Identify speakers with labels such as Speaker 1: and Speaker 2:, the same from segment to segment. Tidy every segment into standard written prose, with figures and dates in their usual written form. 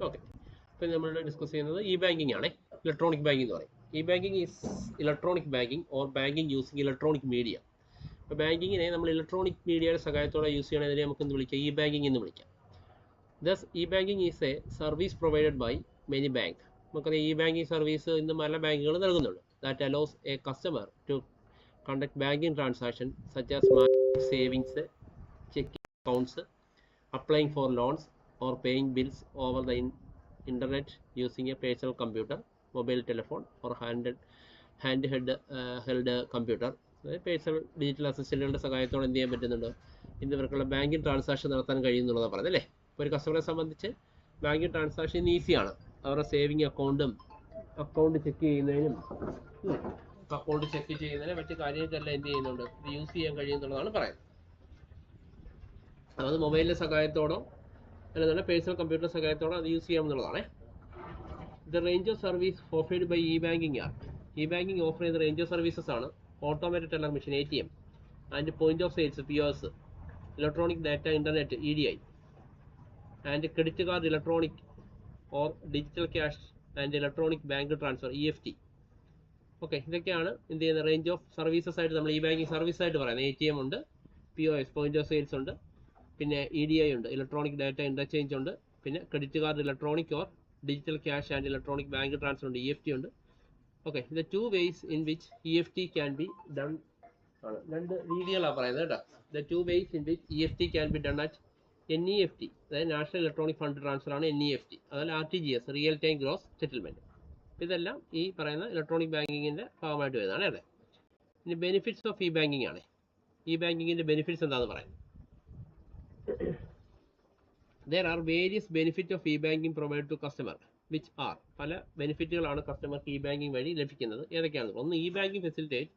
Speaker 1: Okay, അപ്പോൾ നമ്മൾ discuss ചെയ്യുന്നത് ഇ ബാങ്കിങ് ആണ്. ഇലക്ട്രോണിക് ബാങ്കിങ് എന്ന് പറയും. E banking is electronic banking or banking using electronic media. അപ്പോൾ ബാങ്കിങ്ങിനെ നമ്മൾ ഇലക്ട്രോണിക് മീഡിയയുടെ സഹായത്തോടെ യൂസ് ചെയ്യണതിനെ നമുക്ക് എന്ത് വിളിക്കാം? ഇ ബാങ്കിങ് എന്ന് വിളിക്കാം. Thus e banking is a service provided by many bank. നമുക്കറിയാം ഇ ബാങ്കിങ് സർവീസ് ഇന്ന് പല ബാങ്കുകൾ നൽകുന്നുണ്ട്. That allows a customer to conduct banking transaction such as savings, checking accounts, applying for loans or paying bills over the internet using a personal computer, mobile telephone or handheld computer. Personal digital അസിസ്റ്റന്റുകളുടെ സഹായത്തോടെ എന്ത് ചെയ്യാൻ പറ്റുന്നുണ്ട്? ഇവർക്കുള്ള banking transaction നടത്താൻ കഴിയുന്നുള്ളതാണ് പറഞ്ഞത് അല്ലേ. ഇപ്പോൾ ഒരു കസ്റ്റമറെ സംബന്ധിച്ച് ബാങ്കിങ് ട്രാൻസാക്ഷൻ ഈസിയാണ്. അവരുടെ സേവിങ് അക്കൗണ്ട് ചെക്ക് ചെയ്യുന്നതിനും മറ്റു കാര്യങ്ങൾക്കെല്ലാം എന്ത് ചെയ്യുന്നുണ്ട്? ഇത് യൂസ് ചെയ്യാൻ കഴിയുന്നുള്ളതാണ് പറയുന്നത്. അത് മൊബൈലിൻ്റെ സഹായത്തോടോ അല്ലെന്നുണ്ട് പേഴ്സണൽ കമ്പ്യൂട്ടർ സഹായത്തോടോ അത് യൂസ് ചെയ്യാമെന്നുള്ളതാണ്. The range of service offered by e banking ആണ്. ഇ ബാങ്കിങ് ഓഫർ ചെയ്യുന്ന റേഞ്ച് ഓഫ് സർവീസസ് ആണ് automated teller machine ATM and point of sales POS, electronic data internet EDI, and credit card electronic or digital cash and electronic bank transfer EFT. Okay, ഇതൊക്കെയാണ് എന്ത് ചെയ്യുന്ന range of services ആയിട്ട് നമ്മൾ E banking service ആയിട്ട് പറയുന്നത്. ATM ഉണ്ട്, POS point of sales ഉണ്ട്, പിന്നെ EDI ഉണ്ട്, ഇലക്ട്രോണിക് ഡാറ്റ ഇന്റർചേഞ്ച് ഉണ്ട്, പിന്നെ credit card electronic or digital cash and electronic bank transfer ഉണ്ട്, EFT ഉണ്ട്. Okay, the 2 ways in which EFT can be done ആണ്. 2 രീതികളാണ് പറയുന്നത് കേട്ടോ. The 2 ways in which EFT can be done at NEFT, അതായത് national electronic fund transfer ആണ് NEFT. അതുപോലെ RTGS, real time gross settlement. ഇതെല്ലാം ഈ പറയുന്ന ഇലക്ട്രോണിക് ബാങ്കിങ്ങിന്റെ ഭാഗമായിട്ട് വരുന്നതാണ് അല്ലേ. ഇനി ബെനിഫിറ്റ്സ് ഓഫ് ഇ ബാങ്കിങ് ആണ്. ഇ ബാങ്കിങ്ങിന്റെ ബെനിഫിറ്റ്സ് എന്താണെന്ന് പറയാം. There are various benefits of e-banking provided to customer, which are പല ബെനിഫിറ്റുകളാണ് കസ്റ്റമർക്ക് ഇ ബാങ്കിങ് വഴി ലഭിക്കുന്നത്. ഏതൊക്കെയാണ്? ഒന്ന്, e banking facilitate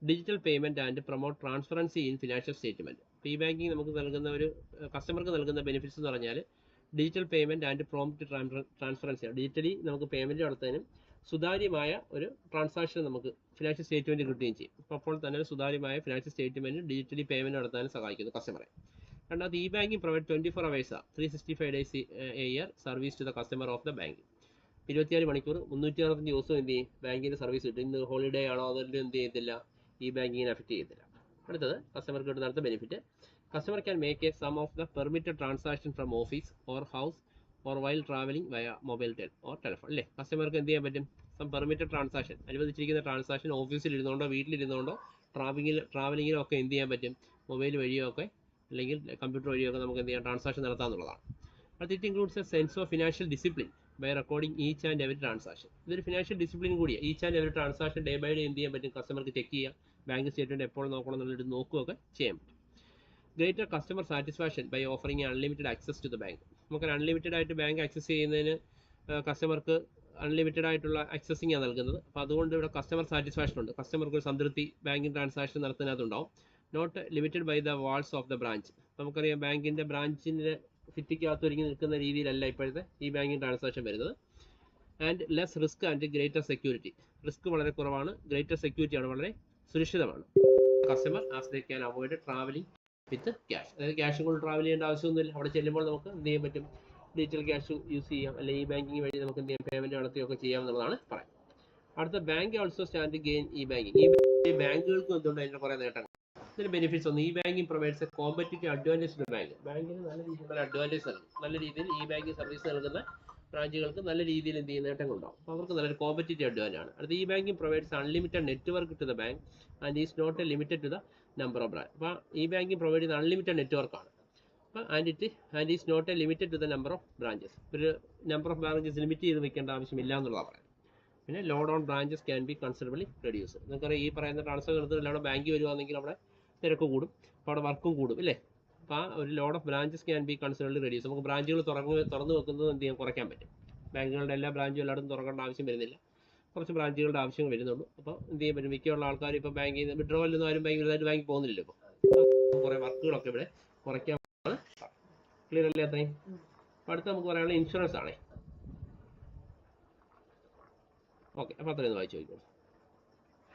Speaker 1: digital payment and promote transparency in financial statement. E banking നമുക്ക് നൽകുന്ന ഒരു കസ്റ്റമർക്ക് നൽകുന്ന ബെനിഫിറ്റ്സ് എന്ന് പറഞ്ഞാൽ digital payment and prompt transparency. Digitally നമുക്ക് പേയ്മെന്റ് നടത്താനും സുതാര്യമായ ഒരു ട്രാൻസാക്ഷൻ നമുക്ക് ഫിനാൻഷ്യൽ സ്റ്റേറ്റ്മെന്റ് കിട്ടുകയും ചെയ്യും. അപ്പോൾ തന്നെ സുതാര്യമായ ഫിനാൻഷ്യൽ സ്റ്റേറ്റ്മെന്റ് ഡിജിറ്റലി പേയ്മെന്റ് നടത്താനും സഹായിക്കുന്നു കസ്റ്റമറെ. രണ്ടാമത്, e banking provide 24 hours 365 days a year service to the customer of the bank. 24 മണിക്കൂർ 365 ദിവസവും എന്ത് ചെയ്യും? ബാങ്കിന്റെ സർവീസ് കിട്ടും. ഇന്ന് ഹോളിഡേ ആണോ അതിൽ എന്ത് ചെയ്യത്തില്ല? ഇ ബാങ്കിങ്ങിനെ അഫക്റ്റ് ചെയ്യത്തില്ല. അടുത്തത്, കസ്റ്റമർക്ക് കിട്ടുന്ന അടുത്ത benefit, customer can make a sum of the permitted transaction from office or house or while travelling via mobile or telephone. അല്ലേ, കസ്റ്റമർക്ക് എന്ത് ചെയ്യാൻ പറ്റും? സം പെർമിറ്റഡ് ട്രാൻസാക്ഷൻ, അനുവദിച്ചിരിക്കുന്ന ട്രാൻസാക്ഷൻ ഓഫീസിൽ ഇരുന്നുകൊണ്ടോ വീട്ടിലിരുന്നുകൊണ്ടോ ട്രാവലിങ്ങിലോ ഒക്കെ എന്ത് ചെയ്യാൻ പറ്റും? മൊബൈൽ വഴിയോ ഒക്കെ അല്ലെങ്കിൽ കമ്പ്യൂട്ടർ വഴിയൊക്കെ നമുക്ക് എന്ത് ചെയ്യാം? ട്രാൻസാക്ഷൻ നടത്താമെന്നുള്ളതാണ്. അത് it includes a sense of financial discipline by recording each and every transaction. ഇതൊരു ഫിനാൻഷ്യൽ ഡിസിപ്ലിൻ കൂടിയാണ്. Each and every transaction day by day എന്ത് ചെയ്യാൻ പറ്റും? കസ്റ്റമർക്ക് ചെക്ക് ചെയ്യാം, ബാങ്ക് സ്റ്റേറ്റ്മെന്റ് എപ്പോൾ നോക്കണം എന്നുള്ളത് നോക്കുകയൊക്കെ ചെയ്യാൻ പറ്റും. Greater customer satisfaction by offering unlimited access to the bank. നമുക്ക് അൺലിമിറ്റഡ് ആയിട്ട് ബാങ്ക് ആക്സസ് ചെയ്യുന്നതിന് കസ്റ്റമർക്ക് അൺലിമിറ്റഡ് ആയിട്ടുള്ള ആക്സസിംഗ് ആണ് നൽകുന്നത്. അപ്പോൾ അതുകൊണ്ട് ഇവിടെ കസ്റ്റമർ സാറ്റിസ്ഫാക്ഷൻ ഉണ്ട്. കസ്റ്റമർക്ക് ഒരു സംതൃപ്തി ബാങ്കിങ് ട്രാൻസാക്ഷൻ നടത്തുന്നതിനകത്തുണ്ടാവും. Not limited by the walls of the branch. നമുക്കറിയാം ബാങ്കിന്റെ ബ്രാഞ്ചിന്റെ സിറ്റിക്കകത്ത് ഒരുങ്ങി നിൽക്കുന്ന രീതിയിലല്ല ഇപ്പോഴത്തെ ഈ ബാങ്കിങ് ട്രാൻസാക്ഷൻ വരുന്നത്. And less risk and greater security. Risk വളരെ കുറവാണ്, ഗ്രേറ്റർ സെക്യൂരിറ്റി ആണ്, വളരെ സുരക്ഷിതമാണ്. Customer as they can avoid travelling with cash. അതായത് ക്യാഷ് കൊണ്ട് ട്രാവൽ ചെയ്യേണ്ട ആവശ്യമൊന്നുമില്ല. അവിടെ ചെല്ലുമ്പോൾ നമുക്ക് എന്ത് ചെയ്യാൻ പറ്റും? ഡിജിറ്റൽ ക്യാഷ് യൂസ് ചെയ്യാം, അല്ലെങ്കിൽ ഈ ബാങ്കിങ് വഴി നമുക്ക് എന്ത് ചെയ്യാം? പേയ്മെന്റ് നടത്തുകയൊക്കെ ചെയ്യാമെന്നുള്ളതാണ് പറയുന്നത്. അടുത്ത, bank also stand gain e banking. ഈ ബാങ്കുകൾക്കും എന്തുകൊണ്ട് അതിന്റെ കുറേ നേട്ടങ്ങൾ. ഇതിന്റെ ബെനിഫിറ്റ്സ് ഒന്ന്, e banking provides a competitive advantage to bank. ബാങ്കിന് നല്ല രീതിയിലുള്ള അഡ്വാൻറ്റേജ് നൽകും. നല്ല രീതിയിൽ ഇ ബാങ്കിങ് സർവീസ് നൽകുന്ന ബ്രാഞ്ചുകൾക്ക് നല്ല രീതിയിൽ എന്ത് ചെയ്യുന്ന നേട്ടങ്ങളുണ്ടാവും. അപ്പോൾ അവർക്ക് നല്ലൊരു കോമ്പറ്റീവ് അഡ്വാൻറ്റേജ് ആണ്. അടുത്ത, e banking provides unlimited network to the bank and is not a limited to the number of branch. അപ്പോൾ ഇ ബാങ്കിങ് പ്രൊവൈഡ് ചെയ്യുന്ന അൺലിമിറ്റഡ് നെറ്റ്വർക്കാണ്. അപ്പോൾ and is not a limited to the number of branches. ഒരു number of branches limit ചെയ്ത് വെക്കേണ്ട ആവശ്യമില്ല എന്നുള്ളതാണ് പറയുന്നത്. പിന്നെ load on branches can be considerably reduce. നിങ്ങൾക്കറിയാം ഈ പറയുന്ന ട്രാൻസ്ഫർ നടത്തുന്നതിൽ അവിടെ ബാങ്കിൽ വരുവാണെങ്കിൽ അവിടെ തിരക്ക് കൂടും, അപ്പോൾ അവിടെ വർക്കും കൂടും അല്ലേ. അപ്പോൾ ആ ഒരു load of branches can be considerably reduce. നമുക്ക് ബ്രാഞ്ചുകൾ തുറന്നു വെക്കുന്നത് എന്ത് ചെയ്യാൻ കുറയ്ക്കാൻ പറ്റും. ബാങ്കുകളുടെ എല്ലാ ബ്രാഞ്ചും എല്ലായിടത്തും തുറക്കേണ്ട ആവശ്യം വരുന്നില്ല, കുറച്ച് ബ്രാഞ്ചുകളുടെ ആവശ്യങ്ങൾ വരുന്നുള്ളൂ. അപ്പോൾ എന്ത് ചെയ്യാൻ പറ്റും? മിക്കുള്ള ആൾക്കാർ ഇപ്പോൾ ബാങ്കിൽ നിന്ന് വിഡ്രോവലൊന്നും ആരും വലുതായിട്ട് ബാങ്കിൽ പോകുന്നില്ല. ഇപ്പോൾ കുറേ വർക്കുകളൊക്കെ ഇവിടെ കുറയ്ക്കാൻ. ക്ലിയർ അല്ലേ അത്രയും? അപ്പോൾ അടുത്ത് നമുക്ക് പറയാനുള്ള ഇൻഷുറൻസ് ആണേ. ഓക്കെ, അപ്പോൾ അത്രയും വായിച്ചു നോക്കിക്കോളൂ.